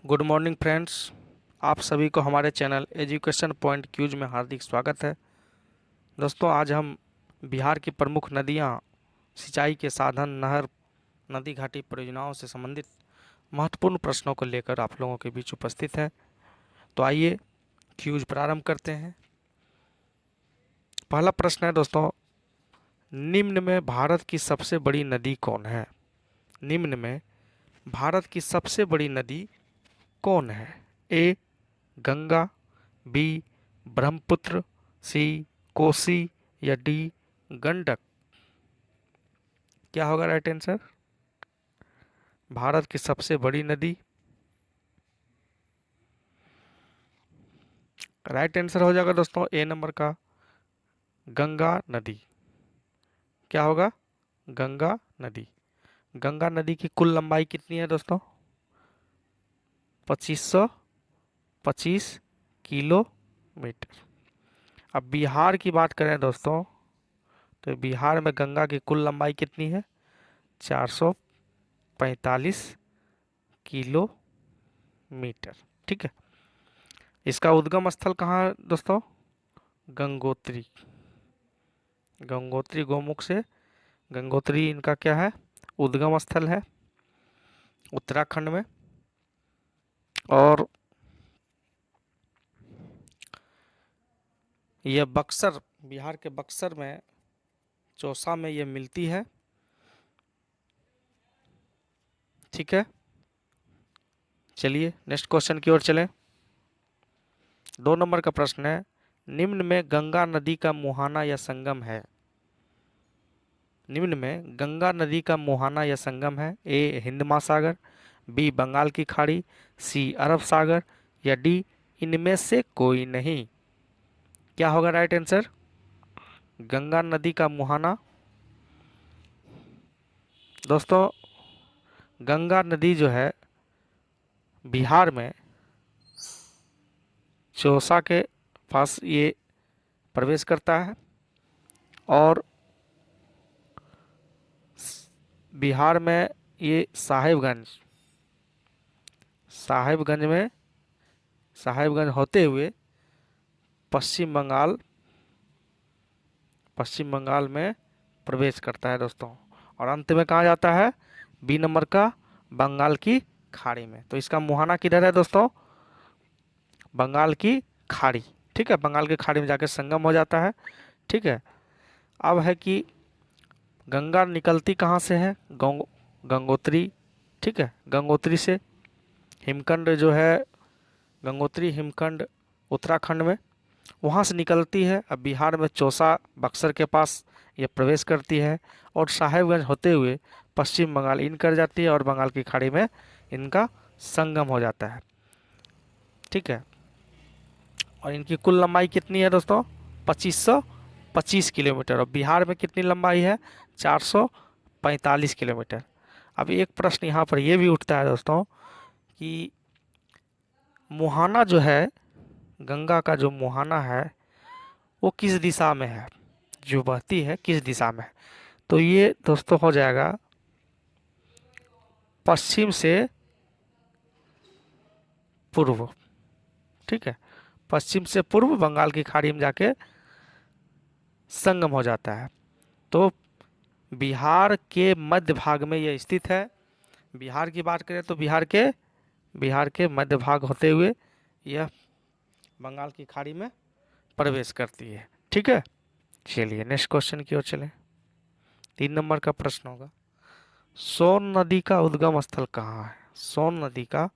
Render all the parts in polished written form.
Good morning friends. आप सभी को हमारे चैनल एजुकेशन पॉइंट क्यूज में हार्दिक स्वागत है। दोस्तों, आज हम बिहार की प्रमुख नदियां, सिंचाई के साधन, नहर, नदी घाटी परियोजनाओं से संबंधित महत्वपूर्ण प्रश्नों को लेकर आप लोगों के बीच उपस्थित हैं। तो आइए क्यूज प्रारंभ करते हैं। पहला प्रश्न है दोस्तों, निम्न में भारत की सबसे बड़ी नदी कौन है? निम्न में भारत की सबसे बड़ी नदी कौन है? ए गंगा, बी ब्रह्मपुत्र, सी कोसी या डी गंडक। क्या होगा राइट आंसर? भारत की सबसे बड़ी नदी, राइट आंसर हो जाएगा दोस्तों ए नंबर का गंगा नदी। क्या होगा? गंगा नदी। गंगा नदी की कुल लंबाई कितनी है दोस्तों? 2525 किलोमीटर। अब बिहार की बात करें दोस्तों, तो बिहार में गंगा की कुल लंबाई कितनी है? 445 किलोमीटर। ठीक है। इसका उद्गम स्थल कहाँ है दोस्तों? गंगोत्री। गंगोत्री गोमुख से गंगोत्री इनका क्या है? उद्गम स्थल है उत्तराखंड में। और यह बक्सर, बिहार के बक्सर में, चौसा में यह मिलती है। ठीक है, चलिए नेक्स्ट क्वेश्चन की ओर चलें। 2 नंबर का प्रश्न है, निम्न में गंगा नदी का मुहाना या संगम है? निम्न में गंगा नदी का मुहाना या संगम है? ए हिंद महासागर, बी बंगाल की खाड़ी, सी अरब सागर या डी इनमें से कोई नहीं। क्या होगा राइट आंसर? गंगा नदी का मुहाना दोस्तों, गंगा नदी जो है बिहार में चौसा के पास ये प्रवेश करता है। और बिहार में ये साहेबगंज में, साहेबगंज होते हुए पश्चिम बंगाल, पश्चिम बंगाल में प्रवेश करता है दोस्तों। और अंत में कहाँ जाता है? बी नंबर का बंगाल की खाड़ी में। तो इसका मुहाना किधर है दोस्तों? बंगाल की खाड़ी। ठीक है, बंगाल की खाड़ी में जाकर संगम हो जाता है। ठीक है। अब है कि गंगा निकलती कहाँ से है? गंगोत्री। ठीक है, गंगोत्री से हिमखंड जो है, गंगोत्री हिमखंड उत्तराखंड में, वहाँ से निकलती है। अब बिहार में चौसा बक्सर के पास ये प्रवेश करती है और साहेबगंज होते हुए पश्चिम बंगाल इन कर जाती है और बंगाल की खाड़ी में इनका संगम हो जाता है। ठीक है। और इनकी कुल लंबाई कितनी है दोस्तों? 2525 किलोमीटर। और बिहार में कितनी लंबाई है? 445 किलोमीटर। अब एक प्रश्न यहाँ पर यह भी उठता है दोस्तों कि मुहाना जो है, गंगा का जो मुहाना है वो किस दिशा में है, जो बहती है किस दिशा में है? तो ये दोस्तों हो जाएगा पश्चिम से पूर्व। ठीक है, पश्चिम से पूर्व बंगाल की खाड़ी में जाके संगम हो जाता है। तो बिहार के मध्य भाग में यह स्थित है। बिहार की बात करें तो बिहार के मध्य भाग होते हुए यह बंगाल की खाड़ी में प्रवेश करती है। ठीक है, चलिए नेक्स्ट क्वेश्चन की ओर चलें। 3 नंबर का प्रश्न होगा, सोन नदी का उद्गम स्थल कहाँ है? सोन नदी का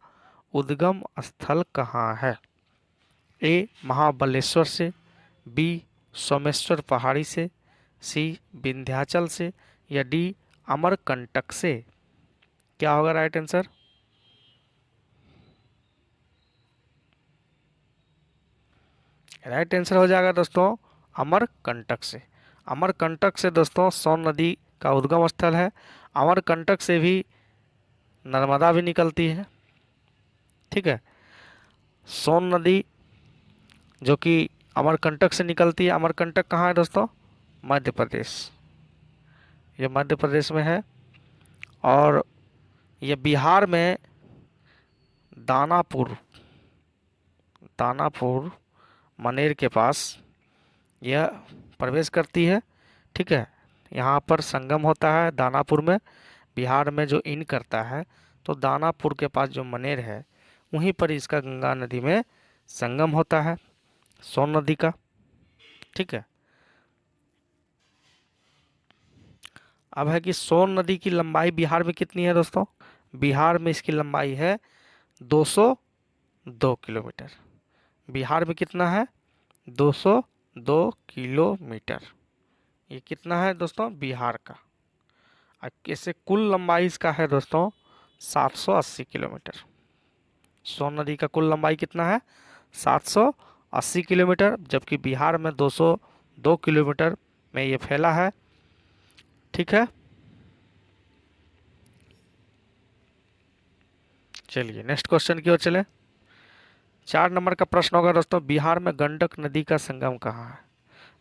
उद्गम स्थल कहाँ है? ए महाबलेश्वर से, बी सोमेश्वर पहाड़ी से, सी विंध्याचल से या डी अमरकंटक से। क्या होगा राइट आंसर? राइट आंसर हो जाएगा दोस्तों अमरकंटक से। अमरकंटक से दोस्तों सोन नदी का उद्गम स्थल है। अमरकंटक से भी नर्मदा भी निकलती है। ठीक है, सोन नदी जो कि अमरकंटक से निकलती है। अमरकंटक कहाँ है दोस्तों? मध्य प्रदेश। ये मध्य प्रदेश में है। और ये बिहार में दानापुर, दानापुर मनेर के पास यह प्रवेश करती है। ठीक है, यहाँ पर संगम होता है दानापुर में, बिहार में जो इन करता है, तो दानापुर के पास जो मनेर है वहीं पर इसका गंगा नदी में संगम होता है सोन नदी का। ठीक है, अब है कि सोन नदी की लंबाई बिहार में कितनी है दोस्तों? बिहार में इसकी लंबाई है 202 किलोमीटर। बिहार में कितना है? 202 किलोमीटर। ये कितना है दोस्तों? बिहार का। इससे कुल लंबाई इसका है दोस्तों 780 किलोमीटर। सोन नदी का कुल लंबाई कितना है? 780 किलोमीटर, जबकि बिहार में 202 किलोमीटर में ये फैला है। ठीक है, चलिए नेक्स्ट क्वेश्चन की ओर चले। 4 नंबर का प्रश्न होगा दोस्तों, बिहार में गंडक नदी का संगम कहाँ है?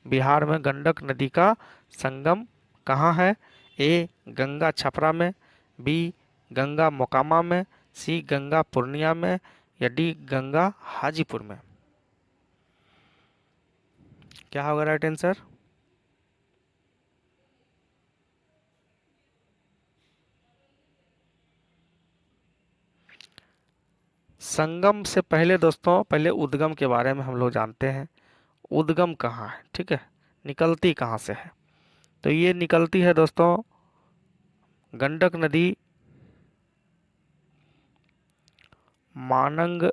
बिहार में गंडक नदी का संगम कहाँ है? ए गंगा छपरा में, बी गंगा मोकामा में, सी गंगा पूर्णिया में, या डी गंगा हाजीपुर में? क्या होगा राइट आंसर? संगम से पहले दोस्तों, पहले उद्गम के बारे में हम लोग जानते हैं। उद्गम कहाँ है? ठीक है, निकलती कहाँ से है? तो ये निकलती है दोस्तों गंडक नदी मानंग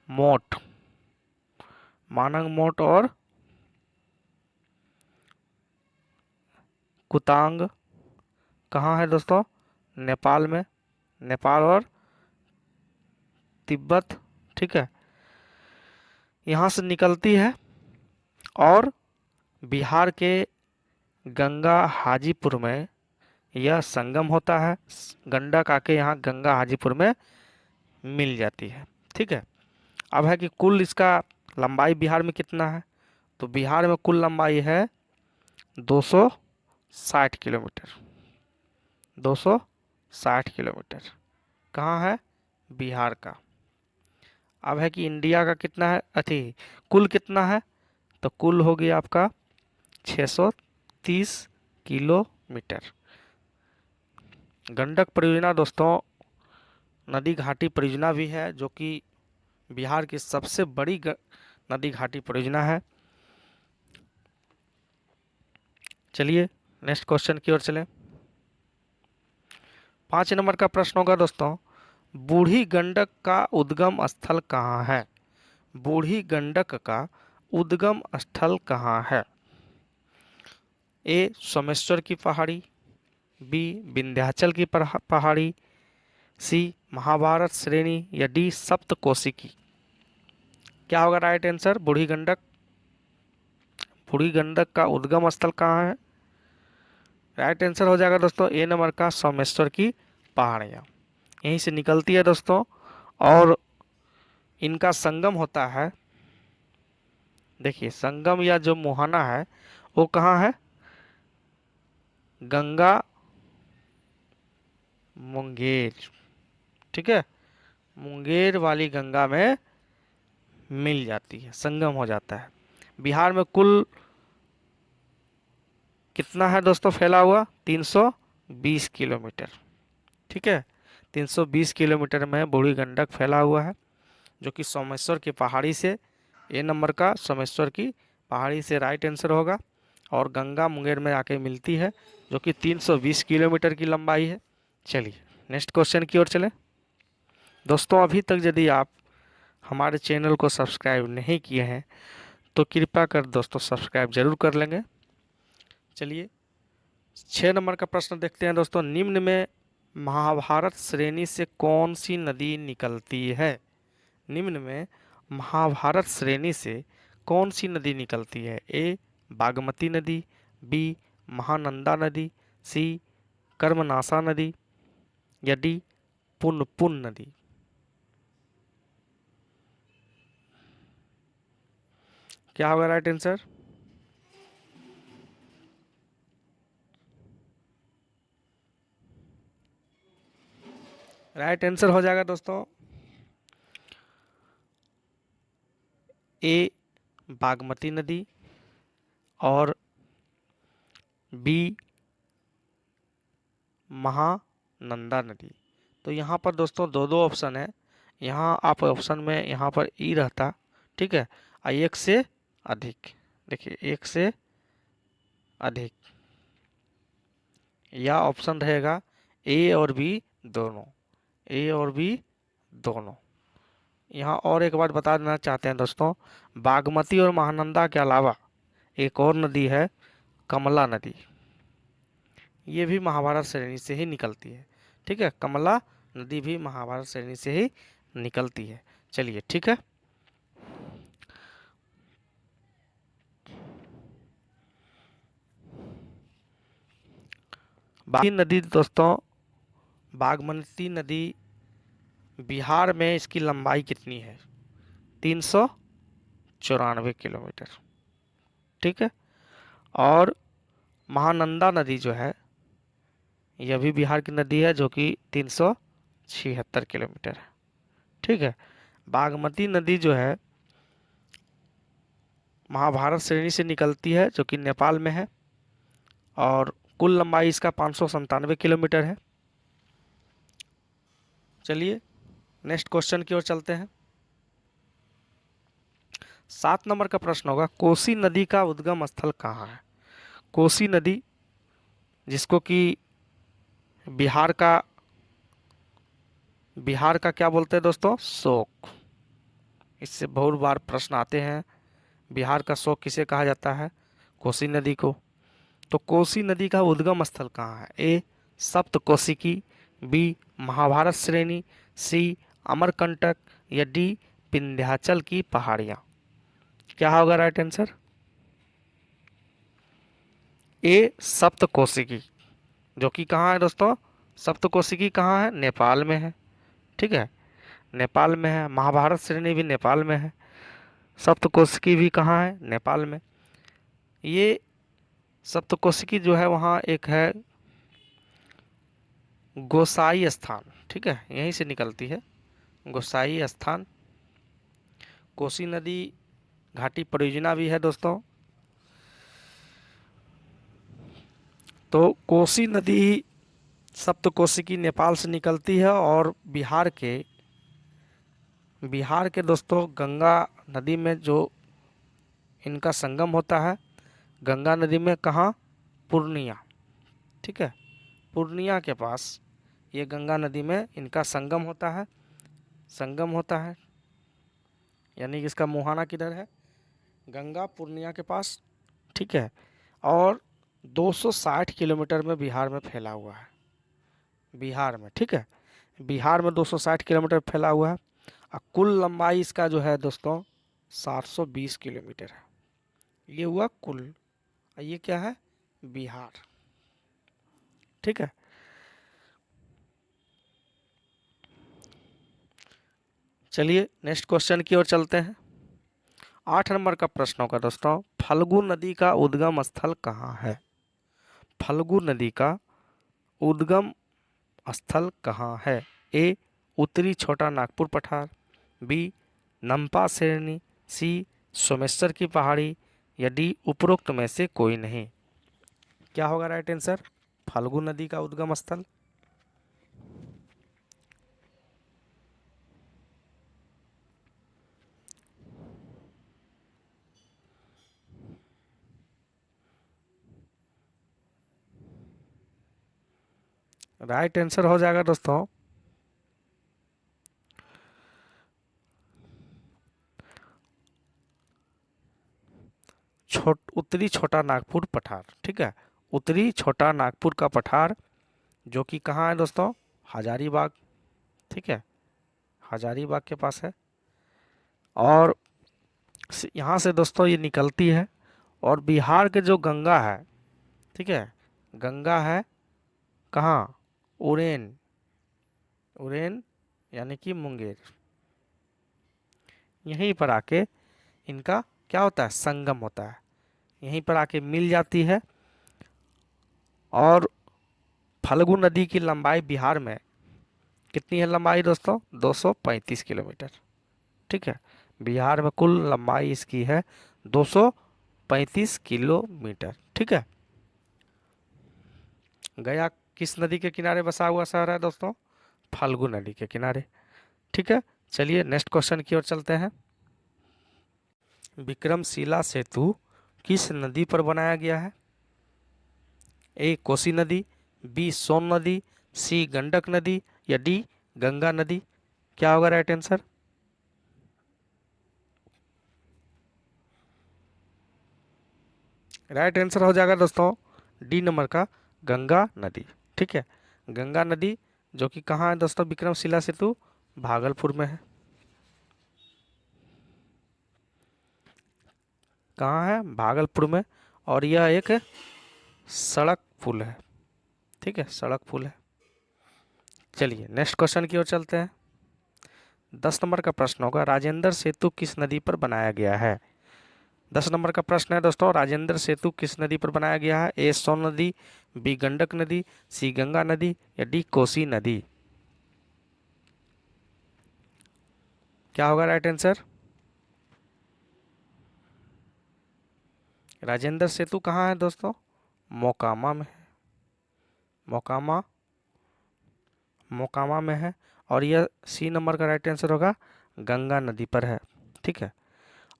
मोट, मानंग मोट और कुतांग कहाँ है दोस्तों? नेपाल में, नेपाल और तिब्बत। ठीक है, यहाँ से निकलती है और बिहार के गंगा हाजीपुर में यह संगम होता है। गंडक आके यहाँ गंगा हाजीपुर में मिल जाती है। ठीक है, अब है कि कुल इसका लंबाई बिहार में कितना है? तो बिहार में कुल लंबाई है 260 किलोमीटर। 260 किलोमीटर कहाँ है? बिहार का। अब है कि इंडिया का कितना है, कुल कितना है? तो कुल हो गया आपका 630 किलोमीटर। गंडक परियोजना दोस्तों नदी घाटी परियोजना भी है, जो कि बिहार की सबसे बड़ी नदी घाटी परियोजना है। चलिए नेक्स्ट क्वेश्चन की ओर चलें। 5 नंबर का प्रश्न होगा दोस्तों, बूढ़ी गंडक का उद्गम स्थल कहाँ है? बूढ़ी गंडक का उद्गम स्थल कहाँ है? ए सोमेश्वर की पहाड़ी, बी विंध्याचल की पहाड़ी, सी महाभारत श्रेणी, या डी सप्तकोशी की? क्या होगा राइट आंसर? बूढ़ी गंडक, बूढ़ी गंडक का उद्गम स्थल कहाँ है? राइट आंसर हो जाएगा दोस्तों ए नंबर का सोमेश्वर की पहाड़ियाँ। यहीं से निकलती है दोस्तों और इनका संगम होता है। देखिए संगम या जो मुहाना है वो कहाँ है? गंगा मुंगेर। ठीक है, मुंगेर वाली गंगा में मिल जाती है, संगम हो जाता है। बिहार में कुल कितना है दोस्तों फैला हुआ? 320 किलोमीटर। ठीक है, 320 किलोमीटर में बूढ़ी गंडक फैला हुआ है, जो कि सोमेश्वर की पहाड़ी से, ए नंबर का सोमेश्वर की पहाड़ी से राइट आंसर होगा, और गंगा मुंगेर में आके मिलती है, जो कि 320 किलोमीटर की लंबाई है। चलिए नेक्स्ट क्वेश्चन की ओर चलें। दोस्तों अभी तक यदि आप हमारे चैनल को सब्सक्राइब नहीं किए हैं तो कृपया कर दोस्तों सब्सक्राइब जरूर कर लेंगे। चलिए 6 नंबर का प्रश्न देखते हैं दोस्तों, निम्न में महाभारत श्रेणी से कौन सी नदी निकलती है? निम्न में महाभारत श्रेणी से कौन सी नदी निकलती है? ए बागमती नदी, बी महानंदा नदी, सी कर्मनाशा नदी, या डी पुनपुन नदी? क्या होगा राइट आंसर? राइट आंसर हो जाएगा दोस्तों ए बागमती नदी और बी महानंदा नदी। तो यहाँ पर दोस्तों दो दो ऑप्शन है, यहाँ आप ऑप्शन में यहाँ पर ई रहता, ठीक है, एक से अधिक, देखिए एक से अधिक, या ऑप्शन रहेगा ए और बी दोनों, ए और बी दोनों। यहाँ और एक बात बता देना चाहते हैं दोस्तों, बागमती और महानंदा के अलावा एक और नदी है कमला नदी, ये भी महाभारत श्रेणी से ही निकलती है, ठीक है, कमला नदी भी महाभारत श्रेणी से ही निकलती है। चलिए ठीक है, बागमती नदी दोस्तों, बागमती नदी बिहार में इसकी लंबाई कितनी है? 394 किलोमीटर, ठीक है। और महानंदा नदी जो है यह भी बिहार की नदी है जो कि 376 किलोमीटर है, ठीक है। बागमती नदी जो है महाभारत श्रेणी से निकलती है जो कि नेपाल में है, और कुल लंबाई इसका 597 किलोमीटर है। चलिए नेक्स्ट क्वेश्चन की ओर चलते हैं। 7 नंबर का प्रश्न होगा, कोसी नदी का उद्गम स्थल कहाँ है? कोसी नदी जिसको कि बिहार का क्या बोलते हैं दोस्तों? शोक। इससे बहुत बार प्रश्न आते हैं, बिहार का शोक किसे कहा जाता है? कोसी नदी को। तो कोसी नदी का उद्गम स्थल कहाँ है? ए सप्तकोशिकी, बी महाभारत श्रेणी, सी अमरकंटक, या डी विंध्याचल की पहाड़ियाँ। क्या होगा राइट आंसर? ए सप्तकोशिकी, जो कि कहाँ है दोस्तों? सप्तकोशिकी कहाँ है? नेपाल में है, ठीक है, नेपाल में है। महाभारत श्रेणी भी नेपाल में है, सप्तकोशिकी भी कहाँ है? नेपाल में। ये सप्तकोशिकी जो है वहाँ एक है गोसाई स्थान, ठीक है, यहीं से निकलती है, गोसाई स्थान। कोसी नदी घाटी परियोजना भी है दोस्तों। तो कोसी नदी सप्तकोशिकी नेपाल से निकलती है, और बिहार के दोस्तों गंगा नदी में जो इनका संगम होता है, गंगा नदी में कहाँ? पूर्णिया, ठीक है, पूर्णिया के पास ये गंगा नदी में इनका संगम होता है, यानी कि इसका मुहाना किधर है? गंगा पूर्णिया के पास, ठीक है। और 260 किलोमीटर में बिहार में फैला हुआ है, बिहार में, ठीक है, बिहार में 260 किलोमीटर फैला हुआ है। और कुल लंबाई इसका जो है दोस्तों 720 किलोमीटर है। ये हुआ कुल, और ये क्या है? बिहार, ठीक है। चलिए नेक्स्ट क्वेश्चन की ओर चलते हैं। 8 नंबर का प्रश्न होगा दोस्तों, फल्गु नदी का उद्गम स्थल कहाँ है? फल्गु नदी का उद्गम स्थल कहाँ है? ए उत्तरी छोटा नागपुर पठार, बी नम्पा श्रेणी, सी सोमेश्वर की पहाड़ी, या डी उपरोक्त में से कोई नहीं। क्या होगा राइट आंसर? फल्गु नदी का उद्गम स्थल राइट आंसर हो जाएगा दोस्तों उत्तरी छोटा नागपुर पठार, ठीक है, उत्तरी छोटा नागपुर का पठार, जो कि कहाँ है दोस्तों? हजारीबाग, ठीक है, हजारीबाग के पास है। और यहाँ से दोस्तों ये निकलती है, और बिहार के जो गंगा है, ठीक है, गंगा है कहाँ? उरेन, उरेन यानी कि मुंगेर, यहीं पर आके इनका क्या होता है? संगम होता है, यहीं पर आके मिल जाती है। और फल्गु नदी की लंबाई बिहार में कितनी है लंबाई दोस्तों? 235 किलोमीटर, ठीक है, बिहार में कुल लंबाई इसकी है 235 किलोमीटर। ठीक है। गया किस नदी के किनारे बसा हुआ शहर है दोस्तों? फाल्गु नदी के किनारे। ठीक है। चलिए नेक्स्ट क्वेश्चन की ओर चलते हैं। विक्रमशिला सेतु किस नदी पर बनाया गया है? ए कोसी नदी, बी सोन नदी, सी गंडक नदी या डी गंगा नदी? क्या होगा राइट आंसर? राइट आंसर हो जाएगा दोस्तों डी नंबर का, गंगा नदी। ठीक है। गंगा नदी जो कि कहाँ है दोस्तों? विक्रमशिला सेतु भागलपुर में है। कहाँ है? भागलपुर में। और यह एक सड़क पुल है। ठीक है, सड़क पुल है। चलिए नेक्स्ट क्वेश्चन की ओर चलते हैं। 10 नंबर का प्रश्न होगा, राजेंद्र सेतु किस नदी पर बनाया गया है? 10 नंबर का प्रश्न है दोस्तों, राजेंद्र सेतु किस नदी पर बनाया गया है? ए सोन नदी, बी गंडक नदी, सी गंगा नदी या डी कोसी नदी? क्या होगा राइट आंसर? राजेंद्र सेतु कहाँ है दोस्तों? मोकामा में है। मोकामा, मोकामा में है। और यह सी नंबर का राइट आंसर होगा, गंगा नदी पर है। ठीक है।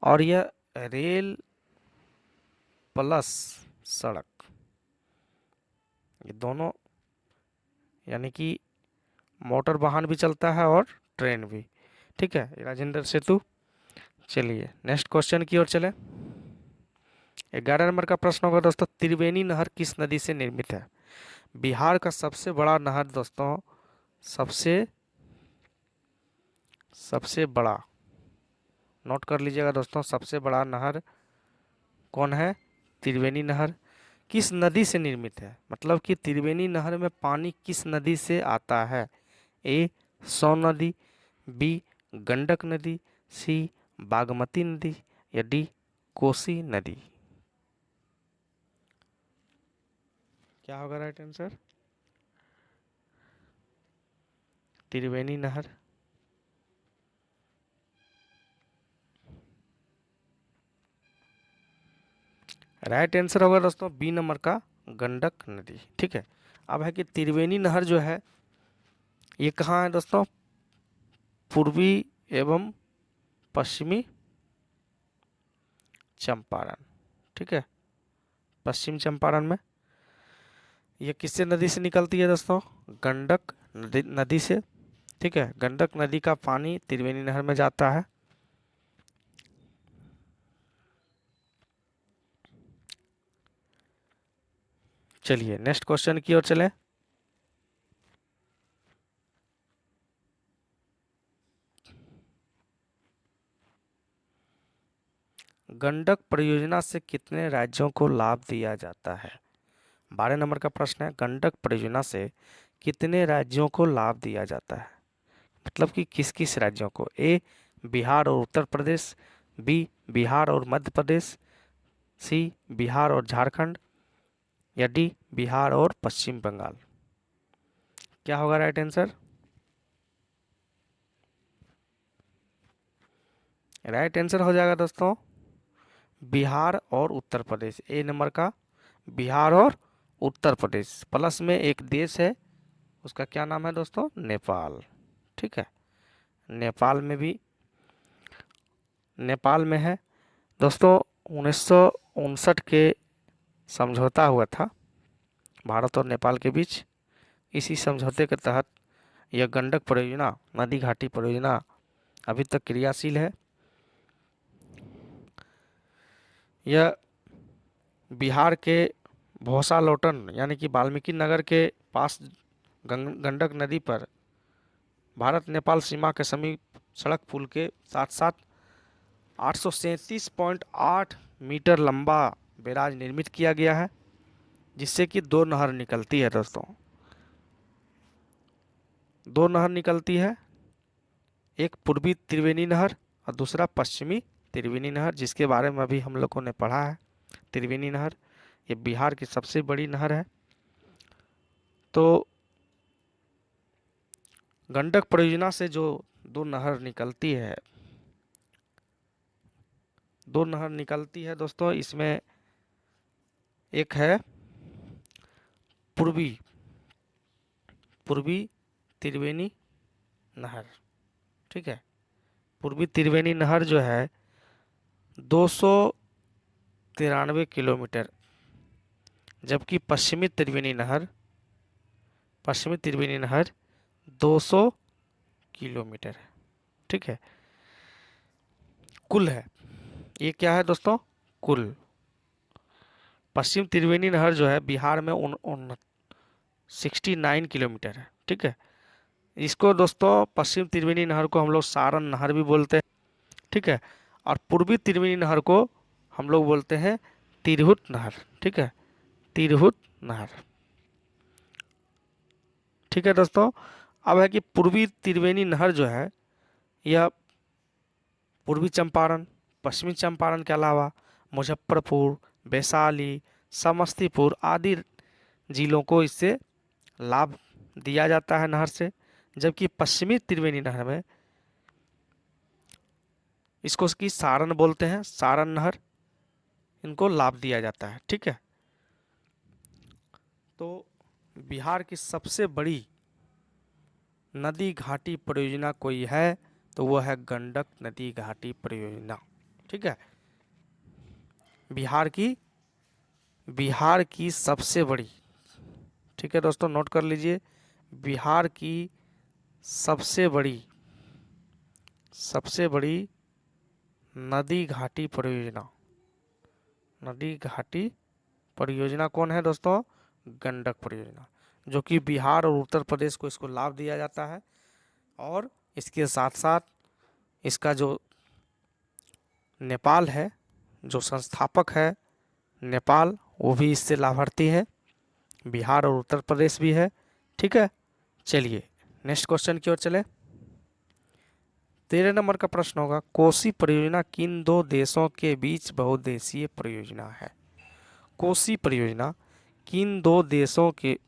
और यह रेल प्लस सड़क, ये दोनों, यानी कि मोटर वाहन भी चलता है और ट्रेन भी। ठीक है, राजेंद्र सेतु। चलिए नेक्स्ट क्वेश्चन की ओर चले। 11 नंबर का प्रश्न होगा दोस्तों, त्रिवेणी नहर किस नदी से निर्मित है? बिहार का सबसे बड़ा नहर दोस्तों, सबसे सबसे बड़ा, नोट कर लीजिएगा दोस्तों, सबसे बड़ा नहर कौन है? त्रिवेणी नहर। किस नदी से निर्मित है, मतलब कि त्रिवेणी नहर में पानी किस नदी से आता है? ए सोन नदी, बी गंडक नदी, सी बागमती नदी या डी कोसी नदी? क्या होगा राइट आंसर? त्रिवेणी नहर। राइट आंसर होगा दोस्तों बी नंबर का, गंडक नदी। ठीक है। अब है कि त्रिवेणी नहर जो है ये कहाँ है दोस्तों? पूर्वी एवं पश्चिमी चंपारण। ठीक है, पश्चिम चंपारण में। ये किससे नदी से निकलती है दोस्तों? गंडक नदी से। ठीक है, गंडक नदी का पानी त्रिवेणी नहर में जाता है। चलिए नेक्स्ट क्वेश्चन की ओर चलें। गंडक परियोजना से कितने राज्यों को लाभ दिया जाता है? 12 नंबर का प्रश्न है, गंडक परियोजना से कितने राज्यों को लाभ दिया जाता है? मतलब कि किस किस राज्यों को? ए बिहार और उत्तर प्रदेश, बी बिहार और मध्य प्रदेश, सी बिहार और झारखंड या डी बिहार और पश्चिम बंगाल? क्या होगा राइट आंसर? राइट आंसर हो जाएगा दोस्तों बिहार और उत्तर प्रदेश। ए नंबर का, बिहार और उत्तर प्रदेश। प्लस में एक देश है, उसका क्या नाम है दोस्तों? नेपाल। ठीक है, नेपाल में भी, नेपाल में है दोस्तों। 1959 के समझौता हुआ था भारत और नेपाल के बीच। इसी समझौते के तहत यह गंडक परियोजना, नदी घाटी परियोजना अभी तक क्रियाशील है। यह बिहार के भोसा लोटन यानी कि वाल्मीकि नगर के पास गंडक नदी पर भारत नेपाल सीमा के समीप सड़क पुल के साथ साथ 837.8 मीटर लंबा बैराज निर्मित किया गया है, जिससे कि दो नहर निकलती है दोस्तों। दो नहर निकलती है, एक पूर्वी त्रिवेणी नहर और दूसरा पश्चिमी त्रिवेणी नहर, जिसके बारे में अभी हम लोगों ने पढ़ा है। त्रिवेणी नहर ये बिहार की सबसे बड़ी नहर है। तो गंडक परियोजना से जो दो नहर निकलती है दो नहर निकलती है दोस्तों, इसमें एक है पूर्वी पूर्वी त्रिवेणी नहर। ठीक है, पूर्वी त्रिवेणी नहर जो है 293 किलोमीटर, जबकि पश्चिमी त्रिवेणी नहर 200 किलोमीटर है। ठीक है, कुल है, ये क्या है दोस्तों, कुल। पश्चिम त्रिवेणी नहर जो है बिहार में 69 किलोमीटर है। ठीक है, इसको दोस्तों पश्चिम त्रिवेणी नहर को हम लोग सारण नहर भी बोलते हैं। ठीक है, और पूर्वी त्रिवेणी नहर को हम लोग बोलते हैं तिरहुत नहर। ठीक है, तिरहुत नहर। ठीक है दोस्तों, अब है कि पूर्वी त्रिवेणी नहर जो है यह पूर्वी चंपारण, पश्चिमी चंपारण के अलावा मुजफ्फरपुर, वैशाली, समस्तीपुर आदि जिलों को इससे लाभ दिया जाता है नहर से। जबकि पश्चिमी त्रिवेणी नहर में इसको की सारण बोलते हैं, सारण नहर, इनको लाभ दिया जाता है। ठीक है, तो बिहार की सबसे बड़ी नदी घाटी परियोजना कोई है तो वह है गंडक नदी घाटी परियोजना। ठीक है, बिहार की सबसे बड़ी, ठीक है दोस्तों नोट कर लीजिए, बिहार की सबसे बड़ी नदी घाटी परियोजना, नदी घाटी परियोजना कौन है दोस्तों, गंडक परियोजना, जो कि बिहार और उत्तर प्रदेश को इसको लाभ दिया जाता है। और इसके साथ साथ इसका जो नेपाल है, जो संस्थापक है नेपाल, वो भी इससे लाभार्थी है, बिहार और उत्तर प्रदेश भी है। ठीक है, चलिए नेक्स्ट क्वेश्चन की ओर चले। 13 नंबर का प्रश्न होगा, कोसी परियोजना किन दो देशों के बीच बहुउद्देशीय परियोजना है। कोसी परियोजना किन दो देशों के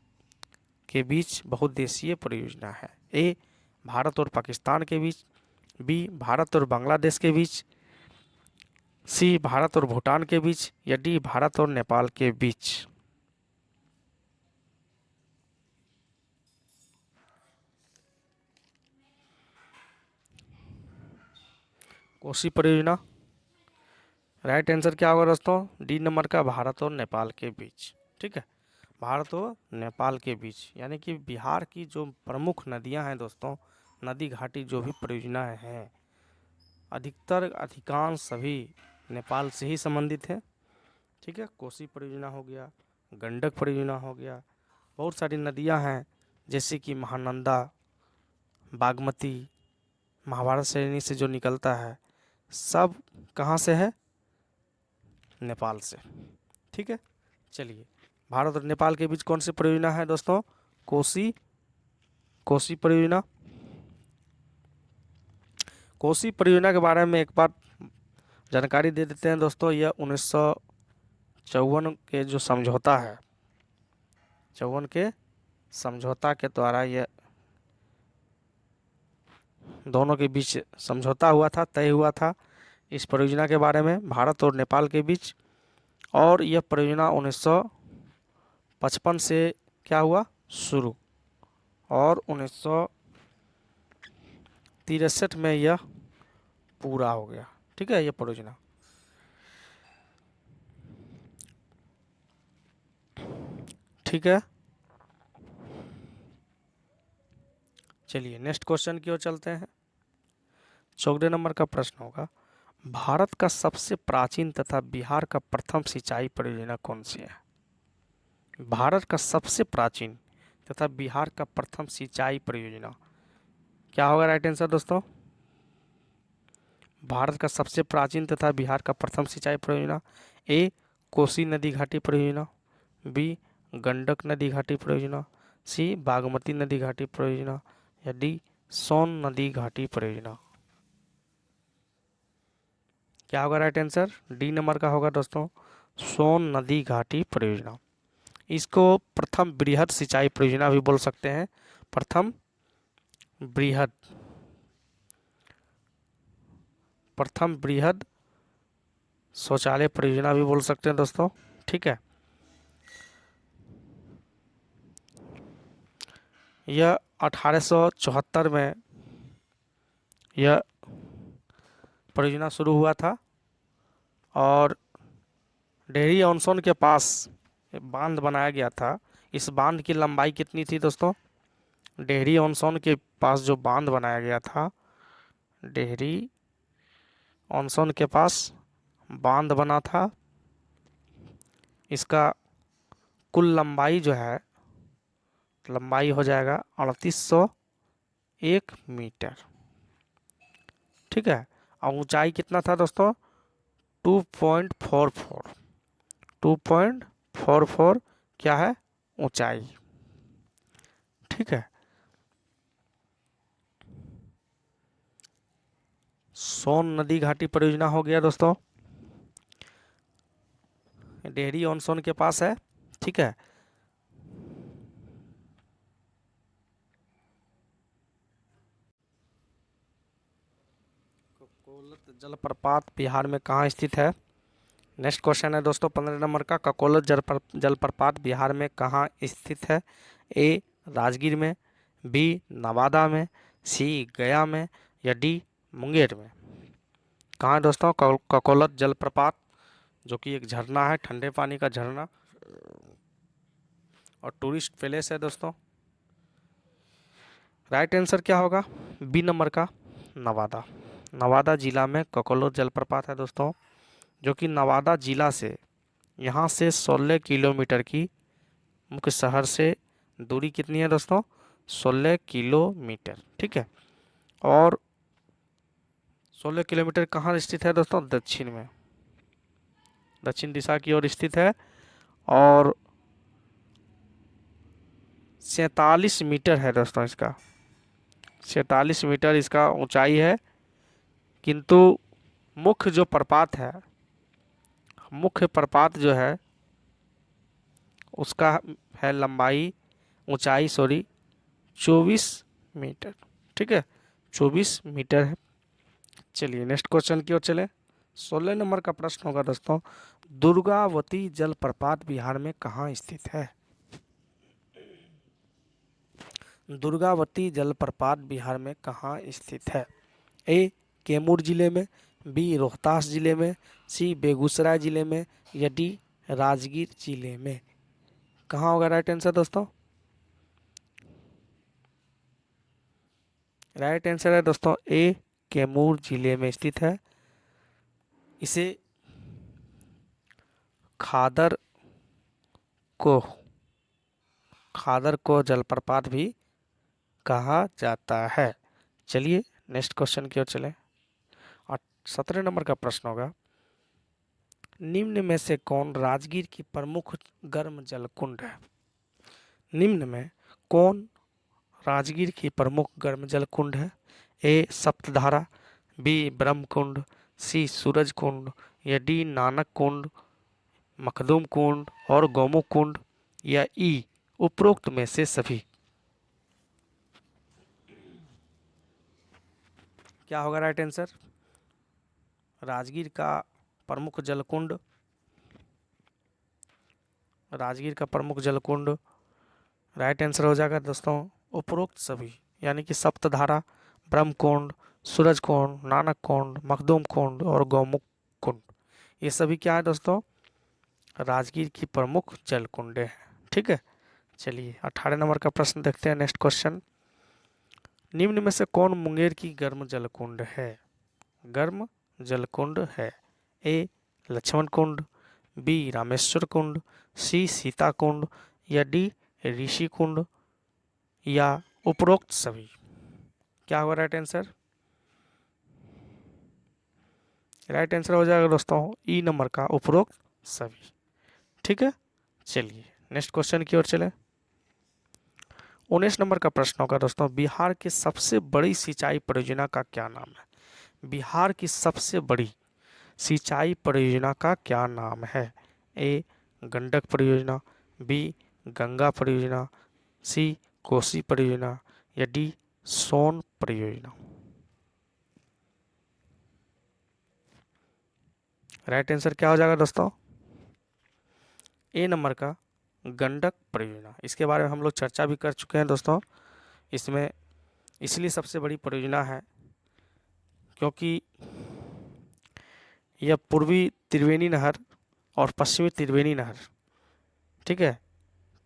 बीच बहुउद्देशीय परियोजना है। ए भारत और पाकिस्तान के बीच, बी भारत और बांग्लादेश के बीच, सी भारत और भूटान के बीच, या डी भारत और नेपाल के बीच। कोसी परियोजना, राइट आंसर क्या होगा दोस्तों, डी नंबर का भारत और नेपाल के बीच। ठीक है, भारत और नेपाल के बीच, यानी कि बिहार की जो प्रमुख नदियां हैं दोस्तों, नदी घाटी जो भी परियोजनाएं हैं, अधिकांश सभी नेपाल से ही संबंधित है। ठीक है, कोसी परियोजना हो गया, गंडक परियोजना हो गया, बहुत सारी नदियां हैं जैसे कि महानंदा, बागमती, महाभारत श्रेणी से जो निकलता है, सब कहाँ से है, नेपाल से। ठीक है, चलिए भारत और नेपाल के बीच कौन सी परियोजना है दोस्तों, कोसी परियोजना। कोसी परियोजना के बारे में एक बार जानकारी दे देते हैं दोस्तों। यह 1954 के जो समझौता है, 54 के समझौता के द्वारा यह दोनों के बीच समझौता हुआ था, तय हुआ था इस परियोजना के बारे में भारत और नेपाल के बीच। और यह परियोजना 1955 से क्या हुआ, शुरू, और 1963 में यह पूरा हो गया। ठीक है, यह परियोजना। ठीक है, चलिए नेक्स्ट क्वेश्चन की ओर चलते हैं। 14 नंबर का प्रश्न होगा, भारत का सबसे प्राचीन तथा बिहार का प्रथम सिंचाई परियोजना कौन सी है। भारत का सबसे प्राचीन तथा बिहार का प्रथम सिंचाई परियोजना क्या होगा, राइट आंसर दोस्तों, भारत का सबसे प्राचीन तथा बिहार का प्रथम सिंचाई परियोजना, ए कोसी नदी घाटी परियोजना, बी गंडक नदी घाटी परियोजना, सी बागमती नदी घाटी परियोजना, या डी सोन नदी घाटी परियोजना। क्या होगा राइट आंसर, डी नंबर का होगा दोस्तों, सोन नदी घाटी परियोजना। इसको प्रथम बृहद सिंचाई परियोजना भी बोल सकते हैं, प्रथम बृहद शौचालय परियोजना भी बोल सकते हैं दोस्तों। ठीक है, यह 1874 में यह परियोजना शुरू हुआ था और डेहरी ऑन सोन के पास बांध बनाया गया था। इस बांध की लंबाई कितनी थी दोस्तों? डेहरी ऑन सोन के पास जो बांध बनाया गया था, डेहरी ऑन सोन के पास बांध बना था, इसका कुल लंबाई जो है, लंबाई हो जाएगा 3801 मीटर। ठीक है, और ऊंचाई कितना था दोस्तों? 2.44। 2.44 क्या है? ऊंचाई। ठीक है, सोन नदी घाटी परियोजना हो गया दोस्तों, डेहरी ऑन सोन के पास है। ठीक है, ककोलत जलप्रपात बिहार में कहाँ स्थित है? नेक्स्ट क्वेश्चन है दोस्तों 15 नंबर का, ककोलत जलप्रपात बिहार में कहाँ स्थित है? ए राजगीर में, बी नवादा में, सी गया में, या डी मुंगेर में? कहाँ है दोस्तों ककोलत जलप्रपात, जो कि एक झरना है, ठंडे पानी का झरना और टूरिस्ट प्लेस है दोस्तों। राइट आंसर क्या होगा? बी नंबर का, नवादा। नवादा जिला में ककोलत जलप्रपात है दोस्तों, जो कि नवादा जिला से, यहाँ से 16 किलोमीटर की मुख्य शहर से दूरी कितनी है दोस्तों? 16 किलोमीटर। ठीक है, और 16 किलोमीटर कहाँ स्थित है दोस्तों? दक्षिण में, दक्षिण दिशा की ओर स्थित है और 47 मीटर है दोस्तों इसका, 47 मीटर इसका ऊंचाई है। किंतु मुख्य जो प्रपात है, मुख्य प्रपात जो है उसका है लंबाई, ऊंचाई सॉरी, 24 मीटर। ठीक है, 24 मीटर है। चलिए नेक्स्ट क्वेश्चन की ओर चले। 16 नंबर का प्रश्न होगा दोस्तों, दुर्गावती जलप्रपात बिहार में कहाँ स्थित है? दुर्गावती जलप्रपात बिहार में कहाँ स्थित है? ए कैमूर जिले में, बी रोहतास जिले में, सी बेगूसराय जिले में, या डी राजगीर जिले में? कहाँ होगा राइट आंसर दोस्तों? राइट आंसर है दोस्तों ए कैमूर जिले में स्थित है। इसे खादर को खादर को जलप्रपात भी कहा जाता है। चलिए नेक्स्ट क्वेश्चन की ओर चलें। और 17 नंबर का प्रश्न होगा, निम्न में से कौन राजगीर की प्रमुख गर्म जल कुंड है? निम्न में कौन राजगीर की प्रमुख गर्म जल कुंड है? ए सप्तधारा, बी ब्रह्म कुंड, सी सूरज कुंड, या डी नानक कुंड, मखदूम कुंड और गौमुख कुंड, या ई उपरोक्त में से सभी? क्या होगा राइट आंसर? राजगीर का प्रमुख जलकुंड, राजगीर का प्रमुख जलकुंड राइट आंसर हो जाएगा दोस्तों उपरोक्त सभी, यानी कि सप्तधारा, ब्रह्म कुंड, सूरज कुंड, नानक कुंड, मखदूम कुंड और गौमुख कुंड। ये सभी क्या है दोस्तों? राजगीर की प्रमुख जल कुंडें हैं। ठीक है, चलिए 18 नंबर का प्रश्न देखते हैं। नेक्स्ट क्वेश्चन, निम्न में से कौन मुंगेर की गर्म जलकुंड है? गर्म जलकुंड है। ए लक्ष्मण कुंड, बी रामेश्वर कुंड, सी सीता कुंड, या डी ऋषि कुंड, या उपरोक्त सभी? क्या होगा राइट आंसर? राइट आंसर हो जाएगा दोस्तों ई नंबर का, उपरोक्त सभी। ठीक है, चलिए नेक्स्ट क्वेश्चन की ओर चले। 19 नंबर का प्रश्न होगा दोस्तों, बिहार की सबसे बड़ी सिंचाई परियोजना का क्या नाम है? बिहार की सबसे बड़ी सिंचाई परियोजना का क्या नाम है? ए गंडक परियोजना, बी गंगा परियोजना, सी कोसी परियोजना, या डी सोन परियोजना? राइट आंसर क्या हो जाएगा दोस्तों? ए नंबर का गंडक परियोजना। इसके बारे में हम लोग चर्चा भी कर चुके हैं दोस्तों। इसमें इसलिए सबसे बड़ी परियोजना है क्योंकि यह पूर्वी त्रिवेणी नहर और पश्चिमी त्रिवेणी नहर, ठीक है,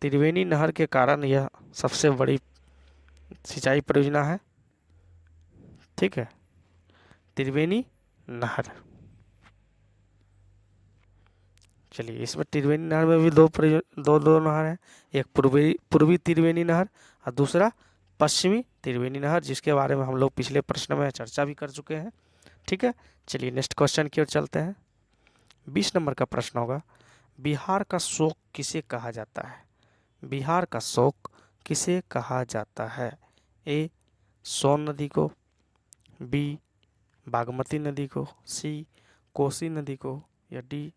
त्रिवेणी नहर के कारण यह सबसे बड़ी सिंचाई परियोजना है। ठीक है, त्रिवेणी नहर। चलिए, इसमें त्रिवेणी नहर में भी दो नहर है। एक पूर्वी त्रिवेणी नहर और दूसरा पश्चिमी त्रिवेणी नहर, जिसके बारे में हम लोग पिछले प्रश्न में चर्चा भी कर चुके हैं। ठीक है, चलिए नेक्स्ट क्वेश्चन की ओर चलते हैं। 20 नंबर का प्रश्न होगा, बिहार का शोक किसे कहा जाता है? बिहार का शोक किसे कहा जाता है? ए सोन नदी को, बी बागमती नदी को, सी कोसी नदी को, या डी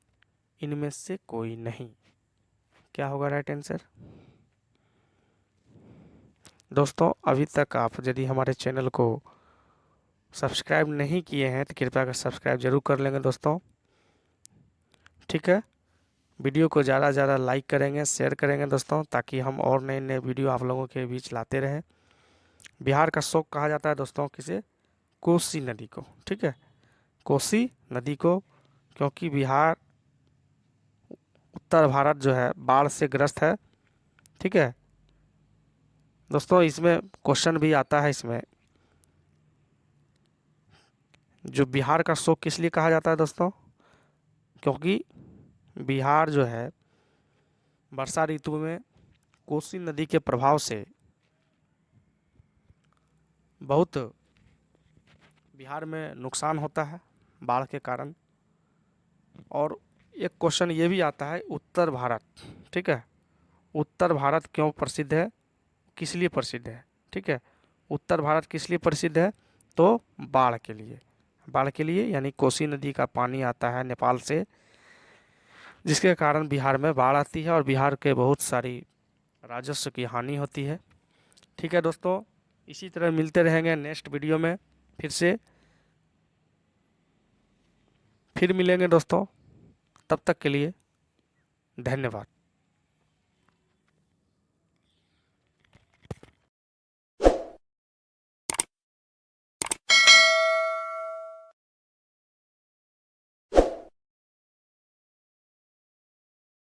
इनमें से कोई नहीं। क्या होगा राइट आंसर? दोस्तों, अभी तक आप यदि हमारे चैनल को सब्सक्राइब नहीं किए हैं तो कृपया कर सब्सक्राइब जरूर कर लेंगे दोस्तों। ठीक है, वीडियो को ज़्यादा से ज़्यादा लाइक करेंगे, शेयर करेंगे दोस्तों, ताकि हम और नए नए वीडियो आप लोगों के बीच लाते रहें। बिहार का शोक कहा जाता है दोस्तों किसे? कोसी नदी को। ठीक है, कोसी नदी को, क्योंकि बिहार, उत्तर भारत जो है बाढ़ से ग्रस्त है। ठीक है दोस्तों, इसमें क्वेश्चन भी आता है इसमें, जो बिहार का शोक किस लिए कहा जाता है दोस्तों? क्योंकि बिहार जो है वर्षा ऋतु में कोसी नदी के प्रभाव से बहुत बिहार में नुकसान होता है बाढ़ के कारण। और एक क्वेश्चन ये भी आता है, उत्तर भारत, ठीक है, उत्तर भारत क्यों प्रसिद्ध है, किस लिए प्रसिद्ध है? ठीक है, उत्तर भारत किस लिए प्रसिद्ध है? तो बाढ़ के लिए। बाढ़ के लिए यानी कोसी नदी का पानी आता है नेपाल से, जिसके कारण बिहार में बाढ़ आती है और बिहार के बहुत सारी राजस्व की हानि होती है। ठीक है दोस्तों, इसी तरह मिलते रहेंगे नेक्स्ट वीडियो में। फिर मिलेंगे दोस्तों, तब तक के लिए धन्यवाद।